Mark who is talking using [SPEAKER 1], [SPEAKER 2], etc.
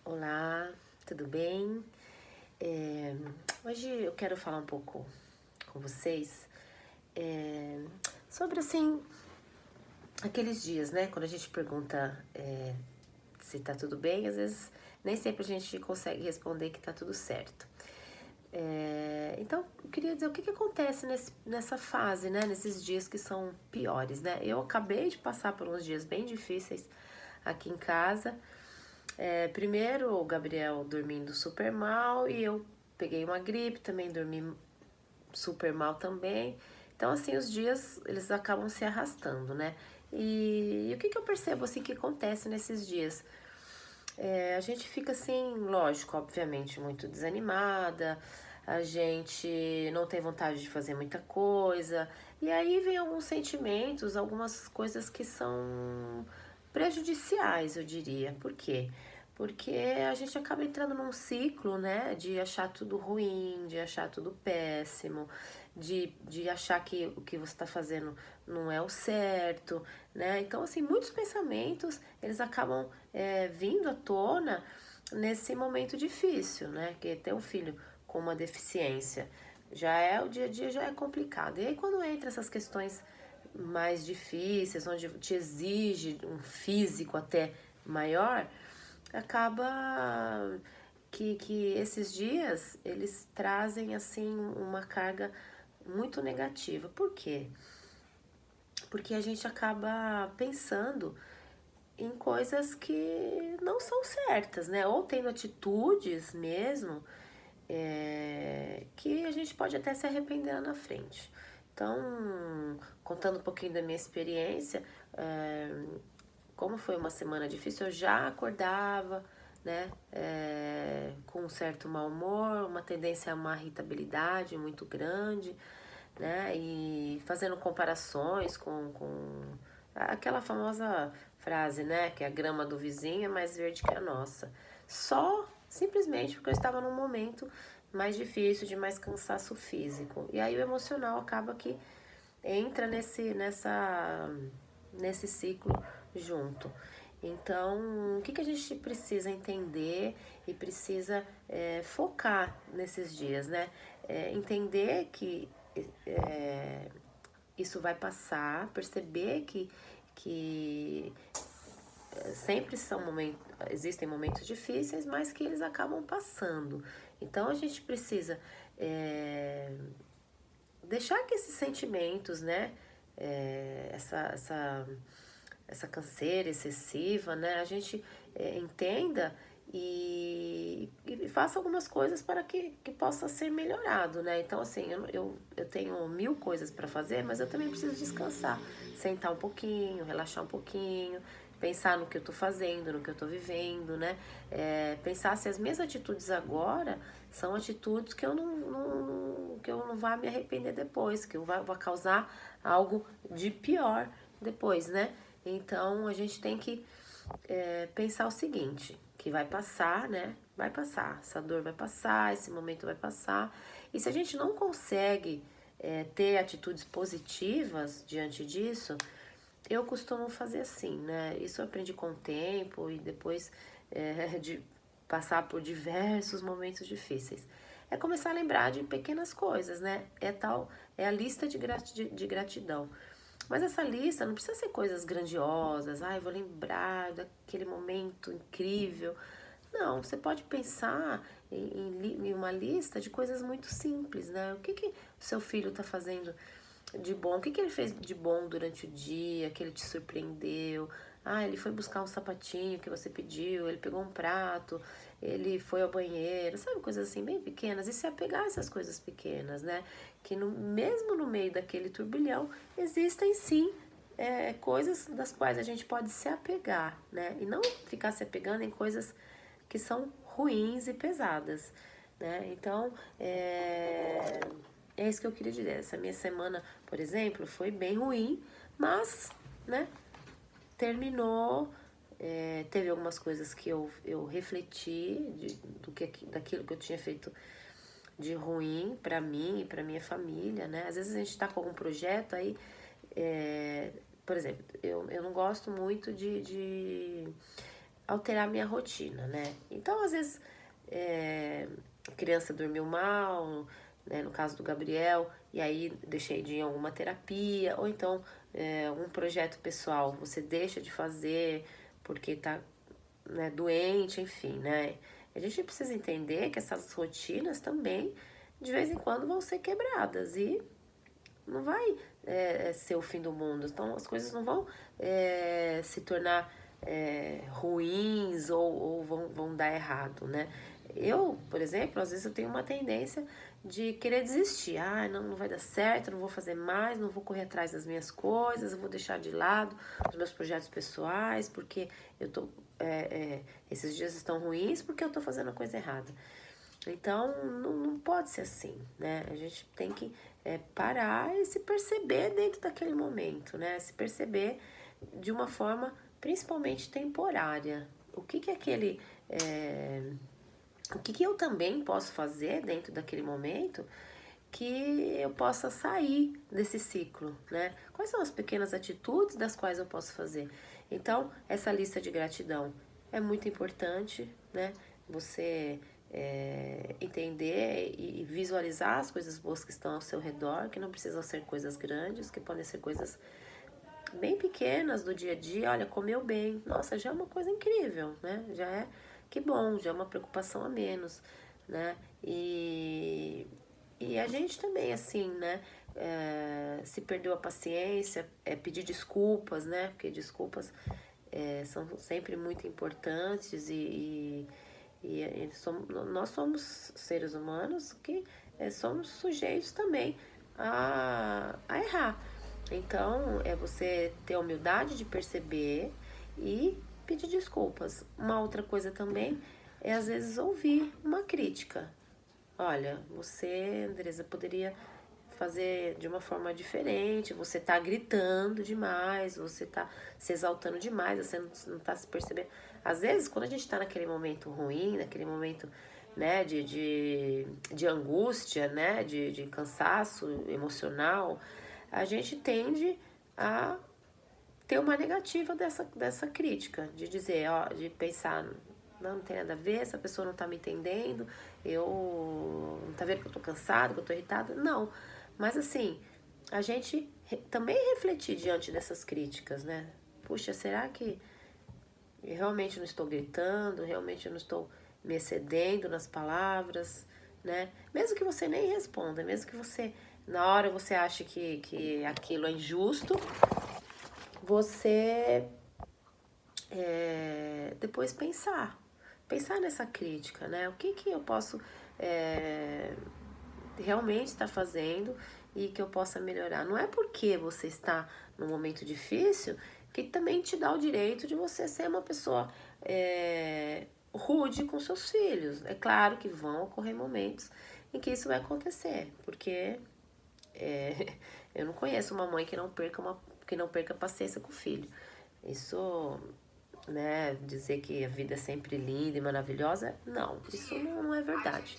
[SPEAKER 1] Olá, tudo bem? É, Hoje eu quero falar um pouco com vocês é, sobre, assim, aqueles dias, né? Quando a gente pergunta se tá tudo bem, às vezes nem sempre a gente consegue responder que tá tudo certo. Então, eu queria dizer o que acontece nessa fase, né? Nesses dias que são piores, né? Eu acabei de passar por uns dias bem difíceis aqui em casa. Primeiro, o Gabriel dormindo super mal e eu peguei uma gripe, também dormi super mal também. Então, assim, os dias, eles acabam se arrastando, né? E o que eu percebo, assim, que acontece nesses dias? A gente fica, assim, lógico, obviamente, muito desanimada, a gente não tem vontade de fazer muita coisa, e aí vem alguns sentimentos, algumas coisas que são prejudiciais, eu diria. Por quê? Porque a gente acaba entrando num ciclo, né, de achar tudo ruim, de achar tudo péssimo, de achar que o que você está fazendo não é o certo, né? Então, assim, muitos pensamentos, eles acabam vindo à tona nesse momento difícil, né? Que ter um filho com uma deficiência o dia a dia já é complicado. E aí, quando entra essas questões mais difíceis, onde te exige um físico até maior, acaba que esses dias eles trazem assim uma carga muito negativa. Por quê? Porque a gente acaba pensando em coisas que não são certas, né? Ou tendo atitudes mesmo que a gente pode até se arrepender lá na frente. Então, contando um pouquinho da minha experiência, como foi uma semana difícil, eu já acordava, né, com um certo mau humor, uma tendência a uma irritabilidade muito grande, né, e fazendo comparações com aquela famosa frase, né, que a grama do vizinho é mais verde que a nossa. Só simplesmente porque eu estava num momento mais difícil, de mais cansaço físico. E aí o emocional acaba que entra nesse ciclo junto. Então, o que a gente precisa entender e precisa focar nesses dias, né? Entender que é, isso vai passar, perceber que sempre existem momentos difíceis, mas que eles acabam passando. Então a gente precisa deixar que esses sentimentos, né? Essa canseira excessiva, né? A gente entenda e faça algumas coisas para que possa ser melhorado, né? Então, assim, eu tenho mil coisas para fazer, mas eu também preciso descansar. Sentar um pouquinho, relaxar um pouquinho, pensar no que eu tô fazendo, no que eu tô vivendo, né? Pensar se as minhas atitudes agora são atitudes que que eu não vá me arrepender depois, que eu vá causar algo de pior depois, né? Então a gente tem que pensar o seguinte, que vai passar, né? Vai passar, essa dor vai passar, esse momento vai passar. E se a gente não consegue ter atitudes positivas diante disso, eu costumo fazer assim, né? Isso eu aprendi com o tempo e depois de passar por diversos momentos difíceis. É começar a lembrar de pequenas coisas, né? É a lista de gratidão. Mas essa lista não precisa ser coisas grandiosas. Ai, vou lembrar daquele momento incrível. Não, você pode pensar em uma lista de coisas muito simples, né? O que o seu filho está fazendo de bom? O que ele fez de bom durante o dia, que ele te surpreendeu? Ah, ele foi buscar um sapatinho que você pediu, ele pegou um prato, ele foi ao banheiro, sabe? Coisas assim bem pequenas. E se apegar a essas coisas pequenas, né? Que mesmo no meio daquele turbilhão, existem sim coisas das quais a gente pode se apegar, né? E não ficar se apegando em coisas que são ruins e pesadas, né? Então, é isso que eu queria dizer. Essa minha semana, por exemplo, foi bem ruim, mas, né, terminou. Teve algumas coisas que eu refleti daquilo que eu tinha feito de ruim para mim e para minha família, né? Às vezes a gente tá com algum projeto aí, por exemplo, eu não gosto muito de alterar minha rotina, né? Então, às vezes, a criança dormiu mal, né? No caso do Gabriel, e aí deixei de ir em alguma terapia, ou então um projeto pessoal você deixa de fazer porque tá, né, doente, enfim, né? A gente precisa entender que essas rotinas também, de vez em quando, vão ser quebradas e não vai ser o fim do mundo. Então as coisas não vão se tornar ruins ou vão dar errado, né? Eu, por exemplo, às vezes eu tenho uma tendência de querer desistir. Ah, não vai dar certo, não vou fazer mais, não vou correr atrás das minhas coisas, eu vou deixar de lado os meus projetos pessoais, porque eu tô. Esses dias estão ruins porque eu tô fazendo a coisa errada. Então, não pode ser assim, né? A gente tem que parar e se perceber dentro daquele momento, né? Se perceber de uma forma principalmente temporária. O que que aquele... o que que eu também posso fazer dentro daquele momento que eu possa sair desse ciclo, né? Quais são as pequenas atitudes das quais eu posso fazer? Então, essa lista de gratidão é muito importante, né? Você entender e visualizar as coisas boas que estão ao seu redor, que não precisam ser coisas grandes, que podem ser coisas bem pequenas do dia a dia. Olha, comeu bem, nossa, já é uma coisa incrível, né? Já é, que bom, já é uma preocupação a menos, né? E a gente também, assim, né? Se perdeu a paciência, pedir desculpas, né? Porque desculpas são sempre muito importantes nós somos seres humanos que somos sujeitos também a errar. Então, é você ter a humildade de perceber e pedir desculpas. Uma outra coisa também é, às vezes, ouvir uma crítica. Olha, você, Andresa, poderia fazer de uma forma diferente, você tá gritando demais, você tá se exaltando demais, você não tá se percebendo. Às vezes, quando a gente tá naquele momento ruim, naquele momento, né, de angústia, né, de cansaço emocional, a gente tende a ter uma negativa dessa crítica, de dizer, ó, de pensar, não tem nada a ver, essa pessoa não tá me entendendo, eu não tá vendo que eu tô cansada, que eu tô irritada. Não. Mas assim, a gente também refletir diante dessas críticas, né? Puxa, será que eu realmente não estou gritando, realmente eu não estou me excedendo nas palavras, né? Mesmo que você nem responda, mesmo que você, na hora você ache que aquilo é injusto, você depois pensar nessa crítica, né? O que eu posso realmente estar fazendo e que eu possa melhorar. Não é porque você está num momento difícil que também te dá o direito de você ser uma pessoa rude com seus filhos. É claro que vão ocorrer momentos em que isso vai acontecer, porque eu não conheço uma mãe que não perca paciência com o filho. Isso, né, dizer que a vida é sempre linda e maravilhosa, não, isso não é verdade.